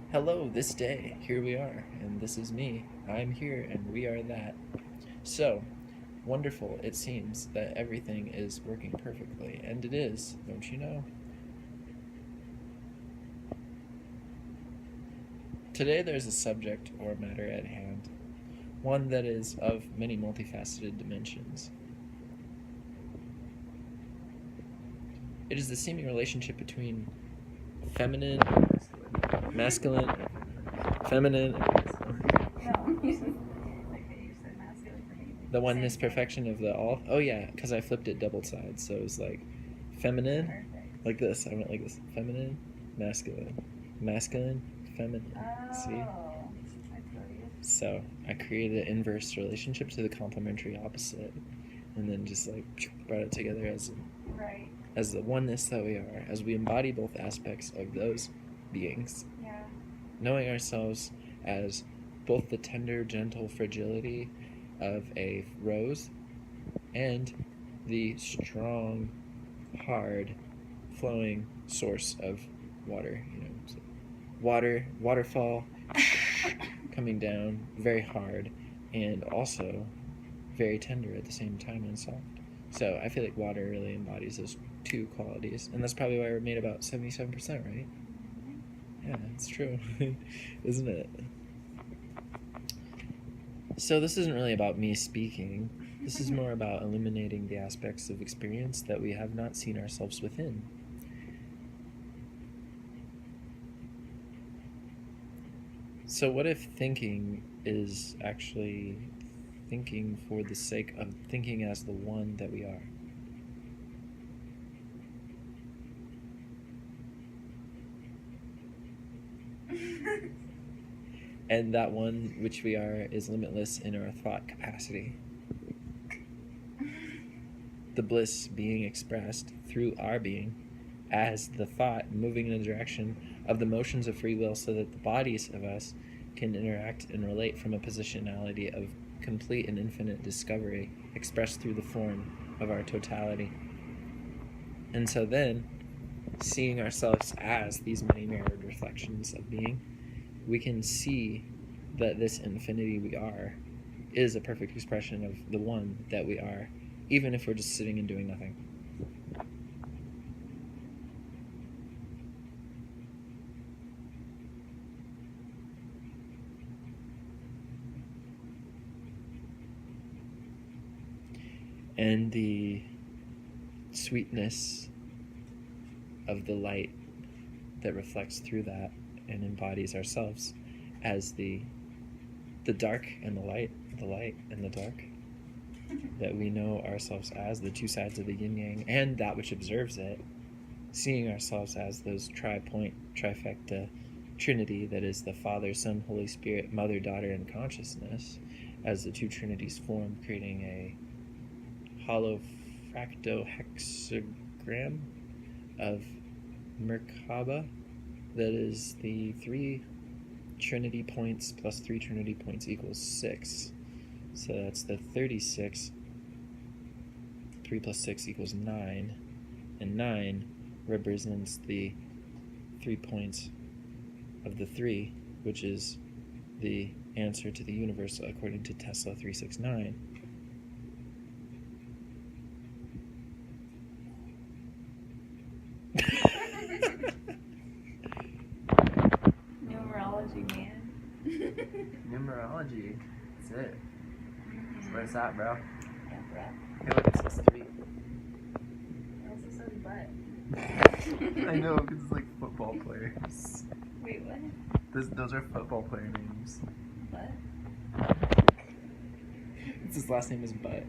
Hello, this day, here we are, and this is me. I'm here, and we are that. So, wonderful, it seems that everything is working perfectly, and it is, don't you know? Today there's a subject or matter at hand, one that is of many multifaceted dimensions. It is the seeming relationship between feminine, masculine, feminine, the oneness perfection of the all. Oh yeah, because I flipped it double side, so it was like feminine, like this. I went like this: feminine, masculine, masculine, feminine. See? So I created an inverse relationship to the complementary opposite, and then just like brought it together as the oneness that we are, as we embody both aspects of those beings, knowing ourselves as both the tender, gentle fragility of a rose and the strong, hard, flowing source of water. So waterfall coming down very hard and also very tender at the same time and soft. So I feel like water really embodies those two qualities, and that's probably why we're made about 77%, right? Yeah, it's true, isn't it? So this isn't really about me speaking. This is more about illuminating the aspects of experience that we have not seen ourselves within. So what if thinking is actually thinking for the sake of thinking as the one that we are? And that one which we are is limitless in our thought capacity. The bliss being expressed through our being as the thought moving in the direction of the motions of free will, so that the bodies of us can interact and relate from a positionality of complete and infinite discovery expressed through the form of our totality. And so then, seeing ourselves as these many mirrored reflections of being, we can see that this infinity we are is a perfect expression of the one that we are, even if we're just sitting and doing nothing. And the sweetness of the light that reflects through that and embodies ourselves as the dark and the light and the dark, that we know ourselves as the two sides of the yin yang and that which observes it, seeing ourselves as those tri-point trifecta trinity that is the Father, Son, Holy Spirit, Mother, Daughter, and Consciousness, as the two trinities form, creating a hollow fractohexagram of Merkaba that is the 3 trinity points plus 3 trinity points equals 6. So that's the 36. 3 plus 6 equals 9. And 9 represents the 3 points of the 3, which is the answer to the universe according to Tesla 369. Numerology, man. Numerology. That's it. That's where it's at, bro. Yeah, bro. I feel like it's supposed to be. It also says butt. I know, because it's like football players. Wait, what? Those are football player names. Butt? His last name is Butt.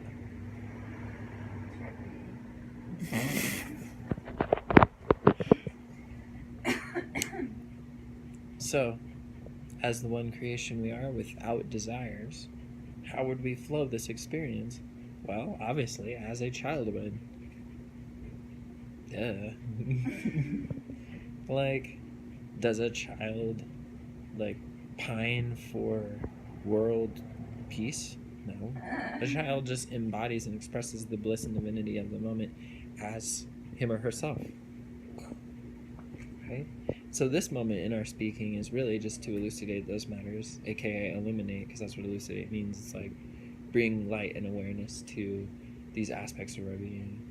So, as the one creation we are without desires, how would we flow this experience? Well, obviously, as a child would. Duh. Like, does a child, like, pine for world peace? No. A child just embodies and expresses the bliss and divinity of the moment as him or herself. right? So this moment in our speaking is really just to elucidate those matters, aka illuminate, because that's what elucidate means. It's like bring light and awareness to these aspects of our being.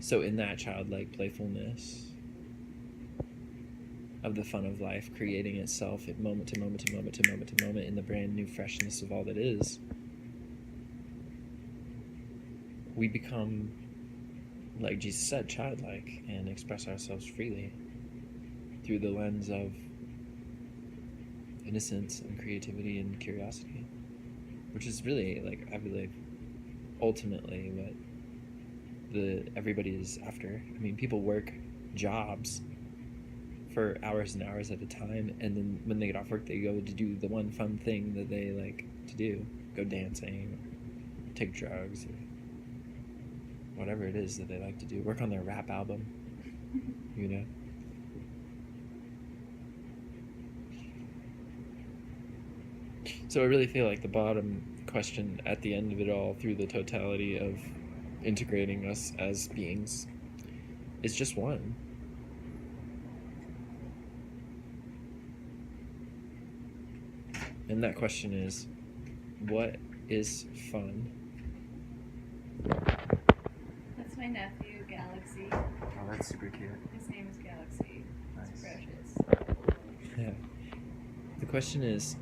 So in that childlike playfulness of the fun of life, creating itself at moment to moment to moment to moment to moment in the brand new freshness of all that is, we become, like Jesus said, childlike and express ourselves freely through the lens of innocence and creativity and curiosity, which is really, like, I believe, ultimately what everybody is after. I mean, people work jobs for hours and hours at a time, and then when they get off work, they go to do the one fun thing that they like to do: go dancing, or take drugs, or whatever it is that they like to do. Work on their rap album, you know. So I really feel like the bottom question at the end of it all, through the totality of integrating us as beings, is just one. And that question is, what is fun? That's my nephew, Galaxy. Oh, that's super cute. His name is Galaxy. Nice. It's precious. Yeah. The question is,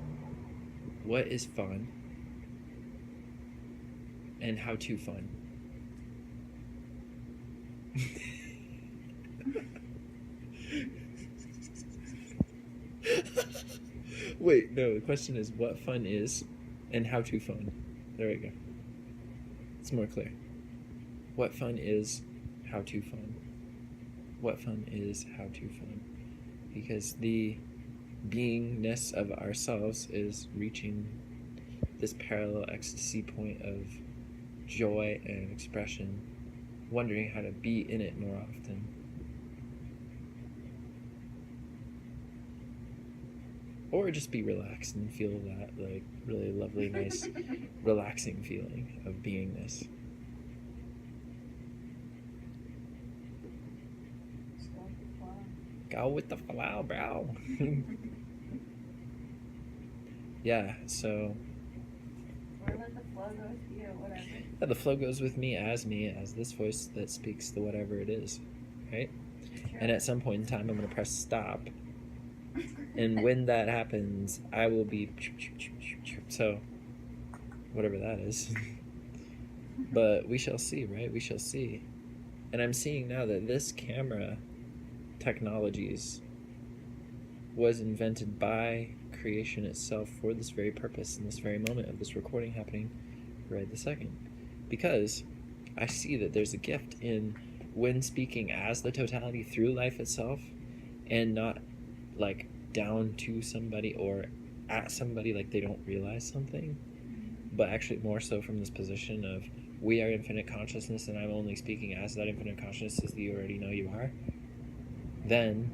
what is fun? And how to fun? Wait, no, the question is what fun is and how to fun. There we go. It's more clear. What fun is, how to fun. What fun is, how to fun. Because the beingness of ourselves is reaching this parallel ecstasy point of joy and expression, wondering how to be in it more often. Or just be relaxed and feel that, like, really lovely, nice, relaxing feeling of beingness. Just go with the flow. Go with the flow, bro. Yeah, so Or let the flow go with you, whatever. yeah, the flow goes with me as this voice that speaks the whatever it is, right? Sure. And at some point in time, I'm going to press stop. And when that happens, I will be so whatever that is. But we shall see, right? We shall see. And I'm seeing now that this camera technologies was invented by creation itself for this very purpose in this very moment of this recording happening right this second. Because I see that there's a gift in when speaking as the totality through life itself, and not like down to somebody or at somebody like they don't realize something, but actually more so from this position of we are infinite consciousness and I'm only speaking as that infinite consciousness that you already know you are. Then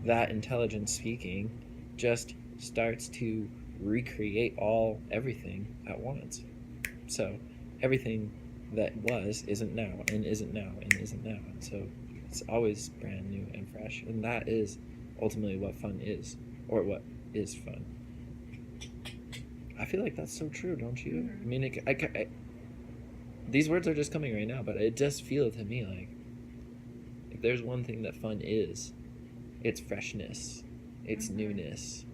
that intelligence speaking just starts to recreate everything at once. So everything that was isn't now and isn't now and isn't now. So it's always brand new and fresh, and that is ultimately what fun is, or what is fun. I feel like that's so true, don't you? Mm-hmm. I mean, these words are just coming right now, but it does feel to me like if there's one thing that fun is, it's freshness, it's newness,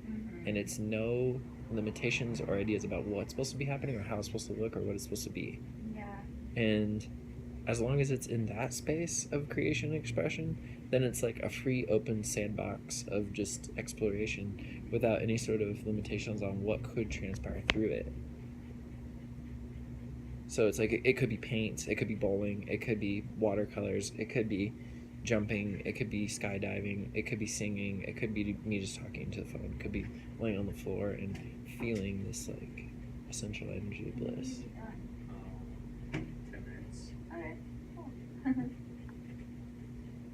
and it's no limitations or ideas about what's supposed to be happening or how it's supposed to look or what it's supposed to be. Yeah. And as long as it's in that space of creation and expression, then it's like a free, open sandbox of just exploration without any sort of limitations on what could transpire through it. So it's like it could be paint, it could be bowling, it could be watercolors, it could be jumping, it could be skydiving, it could be singing, it could be me just talking to the phone, it could be laying on the floor and feeling this like essential energy of bliss. 10 minutes. Okay.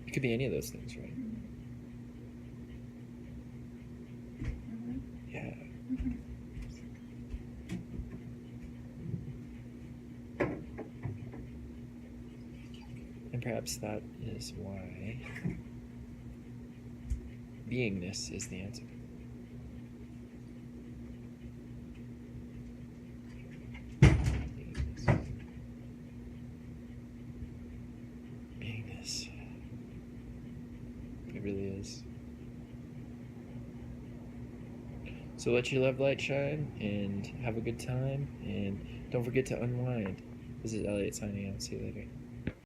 It could be any of those things, right? Mm-hmm. Yeah. And And perhaps that is why beingness is the answer. Beingness. It really is. So let your love light shine and have a good time, and don't forget to unwind. This is Elliot signing out. See you later.